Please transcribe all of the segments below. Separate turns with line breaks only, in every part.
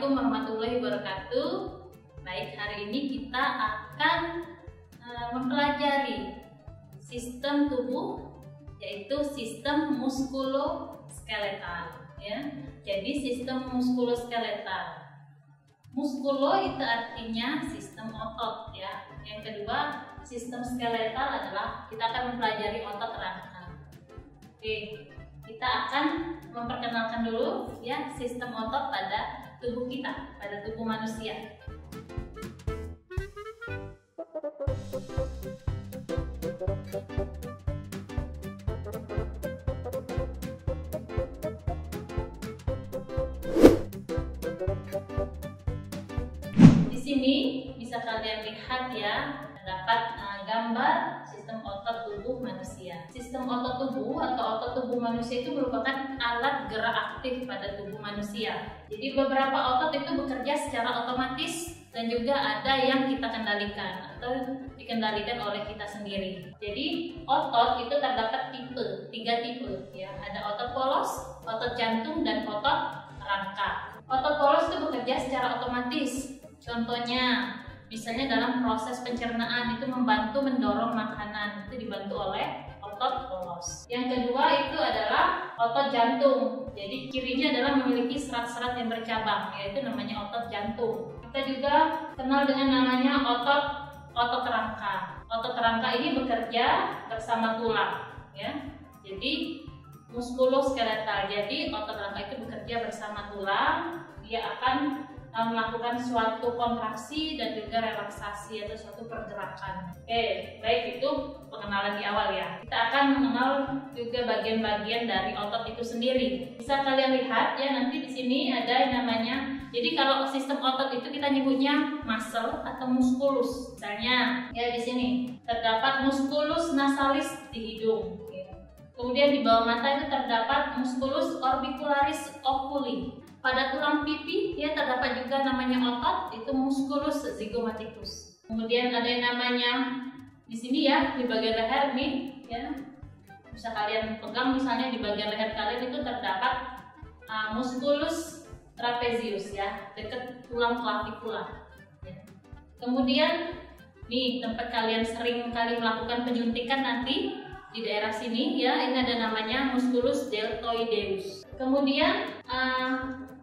Assalamualaikum warahmatullahi wabarakatuh. Baik, hari ini kita akan mempelajari sistem tubuh, yaitu sistem muskuloskeletal. Ya, jadi sistem muskuloskeletal. Muskulo itu artinya sistem otot, ya. Yang kedua, sistem skeletal adalah kita akan mempelajari otot rangka. Oke, kita akan memperkenalkan dulu ya sistem otot pada tubuh kita, pada tubuh manusia. Di sini bisa kalian lihat ya, terdapat gambar sistem otot tubuh manusia. Sistem otot tubuh atau otot tubuh manusia itu merupakan alat gerak aktif pada tubuh manusia. Jadi beberapa otot itu bekerja secara otomatis dan juga ada yang kita kendalikan atau dikendalikan oleh kita sendiri. Jadi otot itu terdapat tiga tipe ya. Ada otot polos, otot jantung, dan otot rangka. Otot polos itu bekerja secara otomatis. Contohnya, misalnya dalam proses pencernaan itu membantu mendorong makanan, itu dibantu oleh otot polos. Yang kedua itu adalah otot jantung. Jadi cirinya adalah memiliki serat-serat yang bercabang, yaitu namanya otot jantung. Kita juga kenal dengan namanya otot rangka. Otot rangka ini bekerja bersama tulang, ya. Jadi muskuloskeletal. Jadi otot rangka itu bekerja bersama tulang. Dia akan melakukan suatu kontraksi dan juga relaksasi atau suatu pergerakan. Oke, baik, itu pengenalan di awal ya. Kita akan mengenal juga bagian-bagian dari otot itu sendiri. Bisa kalian lihat ya, nanti di sini ada yang namanya. Jadi kalau sistem otot itu kita nyebutnya muscle atau musculus. Misalnya ya di sini terdapat musculus nasalis di hidung. Kemudian di bawah mata itu terdapat musculus orbicularis oculi. Pada tulang pipi ya terdapat juga namanya otot, itu musculus zygomaticus. Kemudian ada yang namanya di sini ya, di bagian leher nih ya. Bisa kalian pegang, misalnya di bagian leher kalian itu terdapat musculus trapezius ya, dekat tulang clavicula. Ya. Kemudian nih tempat kalian sering kali melakukan penyuntikan nanti di daerah sini ya, ini ada namanya musculus deltoideus. Kemudian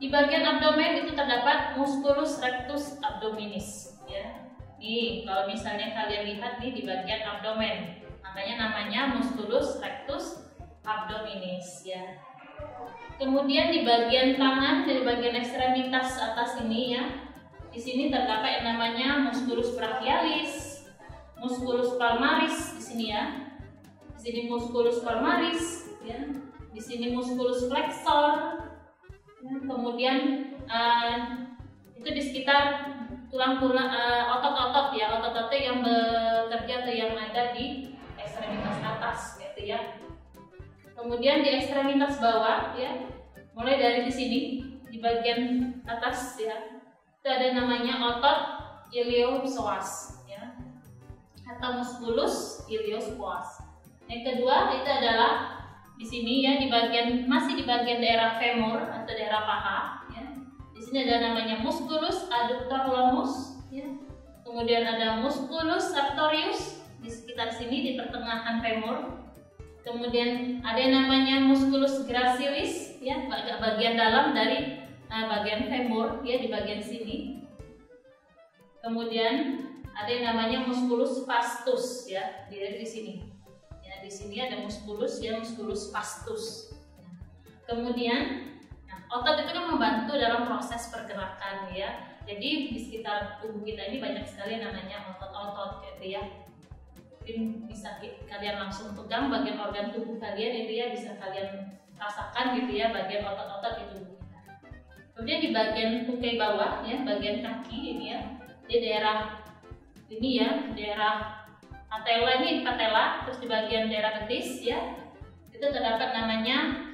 di bagian abdomen itu terdapat musculus rectus abdominis ya. Nih kalau misalnya kalian lihat nih di bagian abdomen, makanya namanya musculus rectus abdominis ya. Kemudian di bagian tangan, di bagian ekstremitas atas ini ya, di sini terdapat yang namanya musculus brachialis, musculus palmaris di sini ya. Di sini musculus palmaris ya. Di sini musculus flexor. Kemudian itu di sekitar tulang-tulang otot-otot ya, otot-otot yang bekerja atau yang ada di ekstremitas atas gitu ya. Kemudian di ekstremitas bawah ya, mulai dari di sini di bagian atas ya, itu ada namanya otot iliopsoas ya, atau musculus iliopsoas. Yang kedua itu adalah di sini ya, masih di bagian daerah femur atau daerah paha ya. Di sini ada namanya musculus adductor longus ya. Kemudian ada musculus sartorius di sekitar sini di pertengahan femur. Kemudian ada yang namanya musculus gracilis ya, bagian dalam dari bagian femur ya, di bagian sini. Kemudian ada yang namanya musculus vastus ya, di sini. Di sini ada musculus ya, musculus vastus. Kemudian otot itu kan membantu dalam proses pergerakan ya. Jadi di sekitar tubuh kita ini banyak sekali namanya otot-otot gitu ya. Mungkin bisa kalian langsung pegang bagian organ tubuh kalian itu ya, bisa kalian rasakan gitu ya bagian otot-otot di tubuh kita. Kemudian di bagian tukai bawah ya, bagian kaki ini ya, di daerah ini ya, daerah patella, terus di bagian daerah betis ya, itu terdapat namanya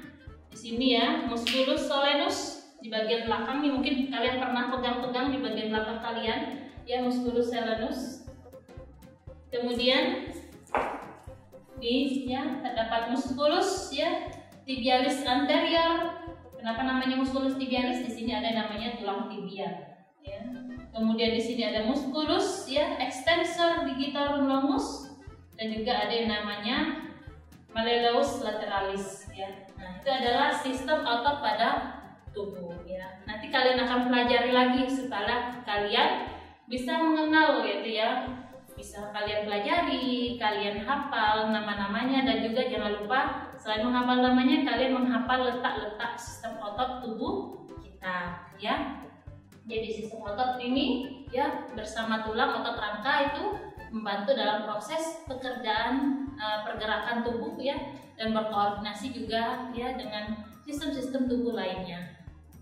di sini ya, musculus solenus. Di bagian belakang nih, mungkin kalian pernah pegang-pegang di bagian belakang kalian ya, musculus solenus. Kemudian di ya terdapat musculus ya tibialis anterior, Kenapa namanya musculus tibialis? Di sini ada namanya tulang tibia. Ya. Kemudian di sini ada musculus ya, extensor digitorum longus, dan juga ada yang namanya malleolus lateralis ya. Nah, itu adalah sistem otot pada tubuh ya. Nanti kalian akan pelajari lagi setelah kalian bisa mengenal gitu ya. Bisa kalian pelajari, kalian hafal nama-namanya, dan juga jangan lupa selain menghafal namanya, kalian menghafal letak-letak sistem otot tubuh kita ya. Jadi sistem otot ini ya bersama tulang otot rangka itu membantu dalam proses pekerjaan pergerakan tubuh ya, dan berkoordinasi juga ya dengan sistem-sistem tubuh lainnya.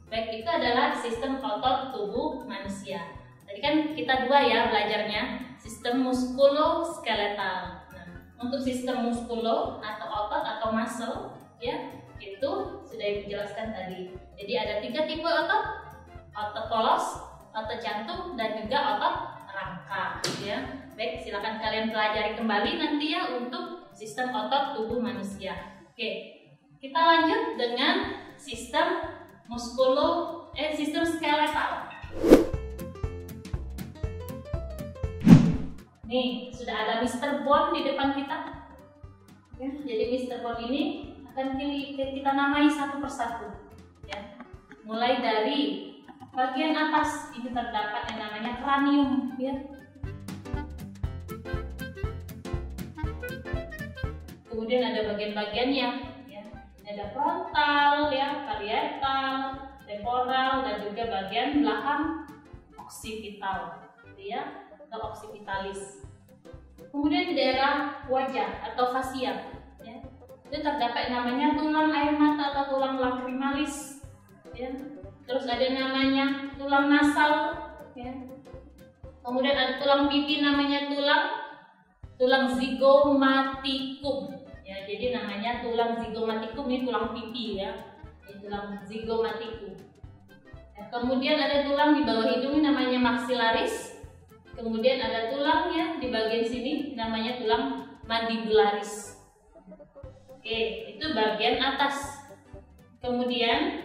Baik, itu adalah sistem otot tubuh manusia. Tadi kan kita dua ya belajarnya, sistem muskuloskeletal. Nah, untuk sistem muskulo atau otot atau muscle ya, itu sudah dijelaskan tadi. Jadi ada 3 tipe otot. Otot polos, otot jantung, dan juga otot rangka ya. Baik, silakan kalian pelajari kembali nanti ya untuk sistem otot tubuh manusia. Oke, kita lanjut dengan sistem sistem skeletal. Nih, sudah ada Mr. Bone di depan kita. Ya, jadi Mr. Bone ini akan kita namai satu persatu ya. Mulai dari bagian atas ini terdapat yang namanya kranium ya. Kemudian ada bagian-bagiannya ya. Ada frontal ya, parietal, temporal, dan juga bagian belakang occipital ya, atau occipitalis. Kemudian di daerah wajah atau fasia ya, itu terdapat yang namanya tulang air mata atau tulang lacrimalis ya. Terus ada namanya tulang nasal ya. Kemudian ada tulang pipi namanya tulang zygomatikum ya. Jadi namanya tulang zygomatikum, ini tulang pipi ya. Ini tulang zygomatikum. Ya, kemudian ada tulang di bawah hidung namanya maxillaris. Kemudian ada tulang ya di bagian sini namanya tulang mandibularis. Oke, itu bagian atas. Kemudian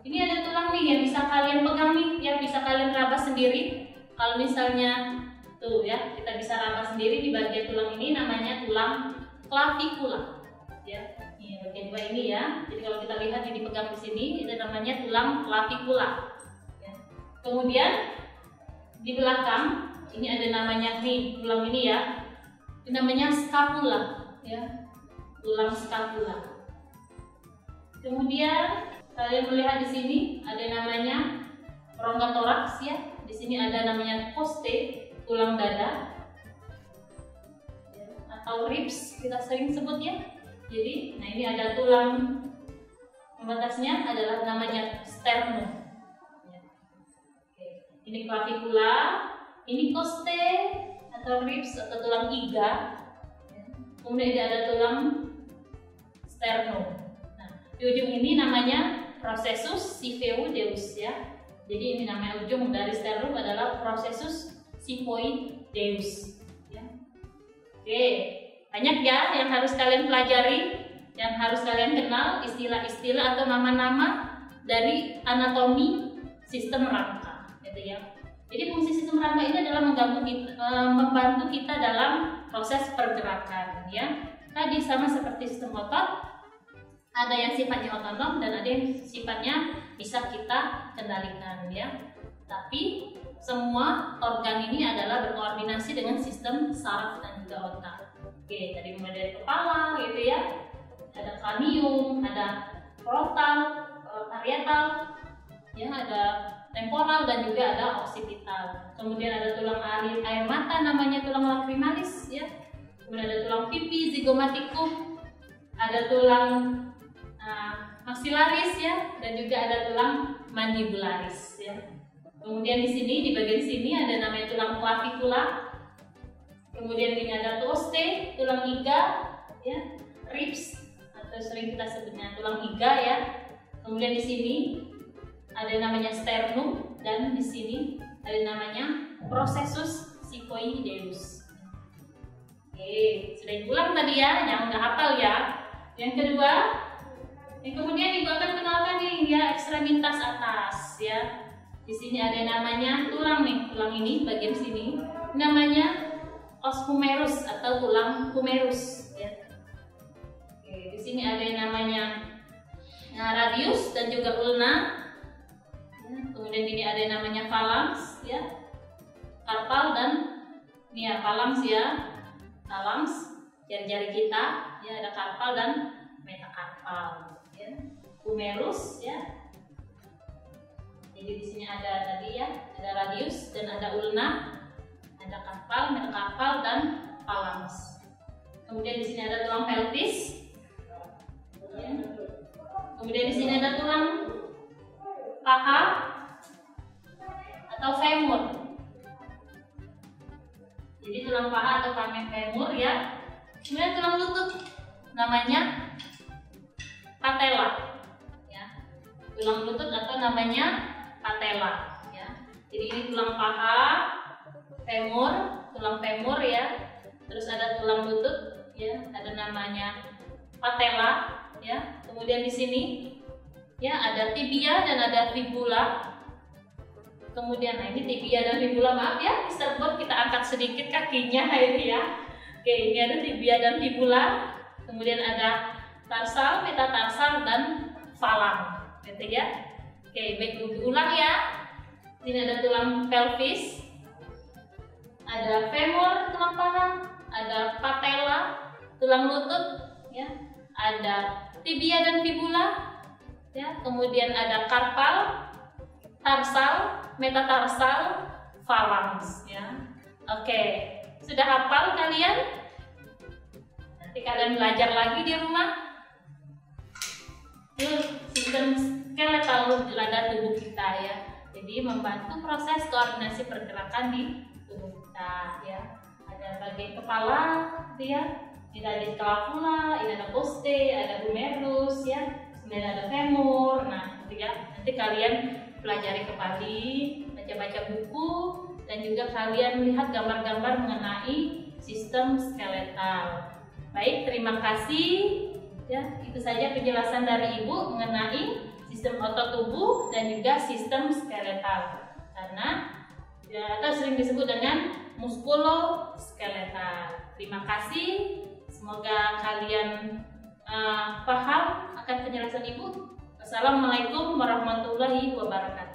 ini ada tulang nih yang bisa kalian pegang nih, yang bisa kalian raba sendiri. Kalau misalnya tuh ya, kita bisa raba sendiri di bagian tulang ini namanya tulang clavicula. Ya, ini bagian dua ini ya. Jadi kalau kita lihat ini dipegang di sini, itu namanya tulang clavicula. Ya. Kemudian di belakang ini ada namanya nih tulang ini ya. Ini namanya scapula, ya, tulang scapula. Kemudian kalian melihat di sini ada namanya rongga toraks ya. Di sini ada namanya costae, tulang dada, ya, atau ribs kita sering sebut ya. Jadi, nah ini ada tulang pembatasnya adalah namanya sternum. Ya. Oke. Ini clavicula, ini costae atau ribs atau tulang iga. Ya. Kemudian ada tulang sternum. Nah, di ujung ini namanya processus siphoideus ya. Jadi ini nama ujung dari sternum adalah processus siphoideus ya. Oke, banyak ya yang harus kalian pelajari, yang harus kalian kenal istilah-istilah atau nama-nama dari anatomi sistem rangka gitu ya. Jadi fungsi sistem rangka ini adalah membantu kita dalam proses pergerakan ya. Tadi sama seperti sistem otot, ada yang sifatnya otonom dan ada yang sifatnya bisa kita kendalikan ya. Tapi semua organ ini adalah berkoordinasi dengan sistem saraf dan juga otak. Oke, tadi mulai dari kepala gitu ya. Ada kranium, ada frontal, parietal, ya, ada temporal dan juga ada occipital. Kemudian ada tulang air mata namanya tulang lacrimalis ya. Kemudian ada tulang pipi zygomatikum, ada tulang maxillaris ya, dan juga ada tulang mandibularis ya. Kemudian di sini di bagian sini ada namanya tulang clavicula. Kemudian ini ada costae, tulang iga ya, ribs atau sering kita sebutnya tulang iga ya. Kemudian di sini ada namanya sternum dan di sini ada namanya processus siphoideus. Oke, sudah diulang tadi ya, jangan nggak hafal ya. Yang kedua, Kemudian ibu akan kenalkan nih ya ekstremitas atas ya. Di sini ada namanya tulang nih, tulang ini bagian sini namanya os humerus atau tulang humerus ya. Oke, di sini ada yang namanya radius dan juga ulna. Ya, kemudian ini ada yang namanya phalanx ya, karpal dan ini ya phalanx ya, phalanx jari-jari kita ya, ada karpal dan metakarpal ya, humerus ya. Jadi di sini ada tadi ya, ada radius dan ada ulna, ada karpal, metakarpal dan phalanx. Kemudian di sini ada tulang pelvis. Ya. Kemudian di sini ada tulang paha atau femur. Jadi tulang paha atau femur ya. Kemudian tulang lutut namanya patella. Ya. Tulang lutut atau namanya patella. Ya. Jadi ini tulang paha, tulang femur ya. Terus ada tulang lutut ya, ada namanya patella ya. Kemudian di sini ya ada tibia dan ada fibula. Kemudian nah ini tibia dan fibula, maaf ya Mr. Bot, kita angkat sedikit kakinya ini ya. Oke, ini ada tibia dan fibula. Kemudian ada tarsal, metatarsal dan phalanx. Gitu ya. Oke, baik ulang ya. Ini ada tulang pelvis, ada femur tulang paha, ada patella tulang lutut ya, ada tibia dan fibula ya, kemudian ada karpal, tarsal, metatarsal, phalanx ya. Oke, sudah hafal kalian? Nanti kalian belajar lagi di rumah. Sistem skeletal pada tubuh kita ya. Jadi membantu proses koordinasi pergerakan di tubuh kita ya. Ada bagian kepala gitu ya. Ini ada scapula, ini ada poste, ada humerus ya. Kemudian ada femur. Nah, gitu ya. Nanti kalian pelajari kembali, baca-baca buku dan juga kalian melihat gambar-gambar mengenai sistem skeletal. Baik, terima kasih. Ya, itu saja penjelasan dari Ibu mengenai sistem otot tubuh dan juga sistem skeletal. Karena ya, atau sering disebut dengan muskuloskeletal. Terima kasih. Semoga kalian paham akan penjelasan Ibu. Wassalamualaikum warahmatullahi wabarakatuh.